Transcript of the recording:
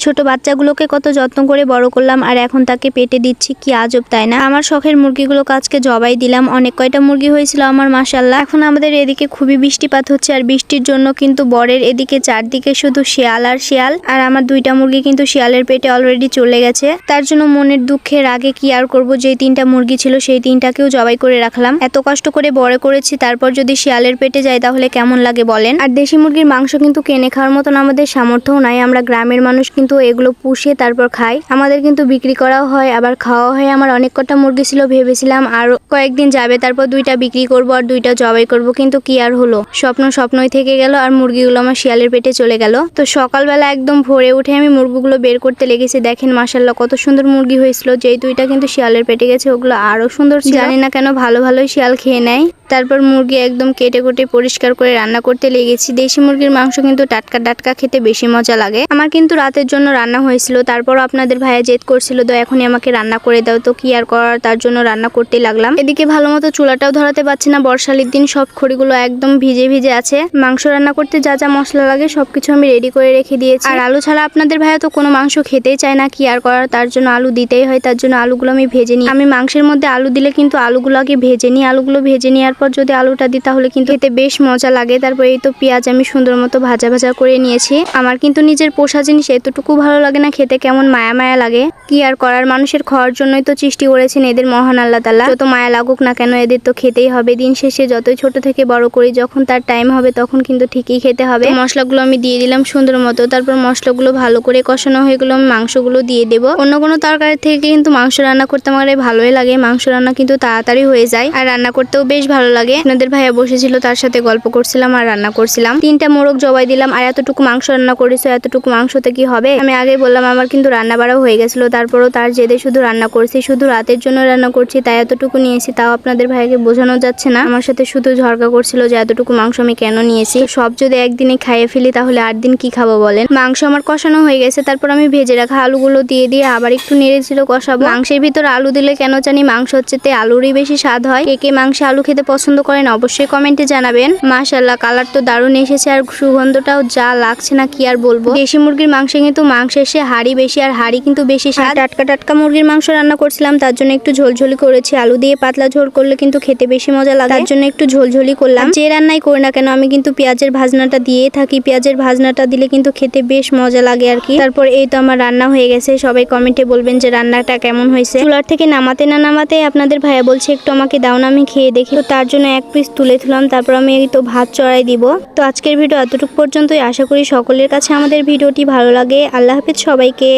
ছোট বাচ্চাগুলোকে কত যত্ন করে বড় করলাম আর এখন তাকে পেটে দিচ্ছি, কি আজব তাই না। আমার শখের মুরগিগুলোকে আজকে জবাই দিলাম। অনেক কয়টা মুরগি হয়েছিল আমার, মাশাআল্লাহ। এখন আমাদের এদিকে খুবই বৃষ্টিপাত হচ্ছে আর বৃষ্টির জন্য কিন্তু বরের এদিকে চারদিকে শুধু শিয়াল আর শিয়াল। আর আমার দুইটা মুরগি কিন্তু শিয়ালের পেটে অলরেডি চলে গেছে। তার জন্য মনের দুঃখের আগে কি আর করব, যে তিনটা মুরগি ছিল সেই তিনটাকেও জবাই করে রাখলাম। এত কষ্ট করে বড় করেছি, তারপর যদি শিয়ালের পেটে যায় তাহলে কেমন লাগে বলেন। আর দেশি মুরগির মাংস কিন্তু কিনে খাওয়ার মতন আমাদের সামর্থ্যও নাই। আমরা গ্রামের মানুষ কিন্তু এগুলো পুষে তারপর খাই। আমাদের কিন্তু বিক্রি করাও হয় আবার খাওয়া হয়। আমার অনেক কটা মুরগি ছিল, ভেবেছিলাম আর কয়েকদিন যাবে তারপর দুইটা বিক্রি করব আর দুইটা জবাই করব, কিন্তু কি আর হলো, স্বপ্নই থেকে গেল আর মুরগিগুলো আমার শিয়ালের পেটে চলে গেল। তো সকালবেলা একদম ভোরে উঠে আমি মুরগিগুলো বের করতে লেগেছি। দেখেন মাশাআল্লাহ কত সুন্দর মুরগি হয়েছিল। যেই দুইটা কিন্তু শিয়ালের পেটে গেছে ওগুলো আরো সুন্দর ছিল। জানি না কেন ভালোই শিয়াল খেয়ে নেয়। তারপর মুরগি একদম কেটে কুটে পরিষ্কার করে রান্না করতে লেগেছি। দেশি মুরগির মাংস কিন্তু টাটকা খেতে বেশি মজা লাগে। আমার কিন্তু রাতের জন্য রান্না হয়েছিল, তারপর আপনাদের ভাইয়া জেদ করছিল তো এখনই আমাকে রান্না করে দাও। তো কি আর করার, তার জন্য রান্না করতে লাগলাম। এদিকে ভালো মতো চুলাটাও ধরাতে পারছি না, বর্ষালির দিন সব খড়িগুলো একদম ভিজে আছে। মাংস রান্না করতে যা যা মশলা লাগে সবকিছু আমি রেডি করে রেখে দিয়েছি। আর আলু ছাড়া আপনাদের ভাইয়া তো কোনো মাংস খেতেই চায় না, কি আর করার, তার জন্য আলু দিতেই হয়। তার জন্য আলুগুলো আমি ভেজে নিই। আমি মাংসের মধ্যে আলু দিলে কিন্তু আলুগুলো আগে ভেজে নিই। আলুগুলো ভেজে নেওয়ার পর যদি আলুটা দিই তাহলে কিন্তু খেতে বেশ মজা লাগে। তারপর এই তো পেঁয়াজ আমি সুন্দর মতো ভাজা করে নিয়েছি। আমার কিন্তু নিজের পোষা জিনিস এতটুকু ভালো লাগে না, খেতে কেমন মায়া লাগে। কি আর করার, মানুষের খাওয়ার জন্যই তো সৃষ্টি করেছেন এদের মহান আল্লাহ তাআলা। যত মায়া লাগুক না কেন এদের তো খেতেই হবে। দিন শেষে যতই ছোট থেকে বড় করি, যখন তার টাইম হবে তখন কিন্তু ঠিকই খেতে হবে। মশলাগুলো আমি দিয়ে দিলাম সুন্দর মতো। তারপর মশলাগুলো ভালো করে কষানো হয়ে গেল, আমি মাংসগুলো দিয়ে দেবো। অন্য কোনো তরকারি থেকে কিন্তু মাংস রান্না করতে আমার ভালোই লাগে। মাংস রান্না কিন্তু তাড়াতাড়ি হয়ে যায় আর রান্না করতেও বেশ ভালো লাগে। আপনাদের ভাইয়া বসেছিল, তার সাথে গল্প করছিলাম আর রান্না করছিলাম। তিনটা মোরগ জবাই দিলাম আর এতটুকু মাংস রান্না করেছো, এতটুকু মাংসতে কি হবে। আমি আগে বললাম আমার কিন্তু রান্না বাড়াও হয়ে গেছিল, তারপরও তার জেদে শুধু রান্না করছি। শুধু রাতের জন্য রান্না করছি তাই এতটুকু নিয়েছি। তাও আপনাদের ভাইকে বোঝানো যাচ্ছে না। আমার সাথে শুধু ঝগড়া করছিল যে এতটুকু মাংস আমি কেন নিয়েছি। সব যদি একদিনে খাইয়ে ফেলি তাহলে 8 দিন কি খাবো বলেন। মাংস আমার কষানো হয়ে গেছে, তারপর আমি ভেজে রাখা আলুগুলো দিয়ে আবার একটু নেড়েছিল কষাবো। মাংসের ভিতর আলু দিলে কেন জানি মাংস হচ্ছে আলুরই বেশি স্বাদ হয়। কে মাংসে আলু খেতে পছন্দ করেন অবশ্যই কমেন্টে জানাবেন। মাশাআল্লাহ কালার তো দারুণ এসেছে আর সুগন্ধটাও যা লাগছে না কি আর বলবো। দেশি মুরগির মাংসে কিন্তু মাংসের সে হাড়ি বেশি আর হাড়ি কিন্তু বেশি স্বাদ। টাটকা মুরগির মাংস রান্না করছিলাম, তার জন্য একটু ঝোলঝোলি করেছি। আলু দিয়ে পাতলা ঝোল করলে কিন্তু খেতে বেশি মজা লাগে, তার জন্য একটু ঝোলঝোলি করলাম। যে রান্নাই করি না কেন আমি কিন্তু পেঁয়াজের ভাজনাটা দিয়ে থাকি। পেঁয়াজের ভাজনাটা দিলে কিন্তু খেতে বেশ মজা লাগে আর কি। তারপর এই তো আমার রান্না হয়ে গেছে। সবাই কমেন্টে বলবেন যে রান্নাটা কেমন হয়েছে। চুলার থেকে নামাতে আপনাদের ভাইয়া বলছে একটু আমাকে দাও না, আমি খেয়ে দেখি। তো তার জন্য এক পিস তুলে তুলাম, তারপর আমি এই তো ভাত চড়াই দিব। তো আজকের ভিডিও এতটুকু পর্যন্তই। আশা করি সকলের কাছে আমাদের ভিডিওটি ভালো লাগে। আল্লাহ হাফেজ সবাইকে।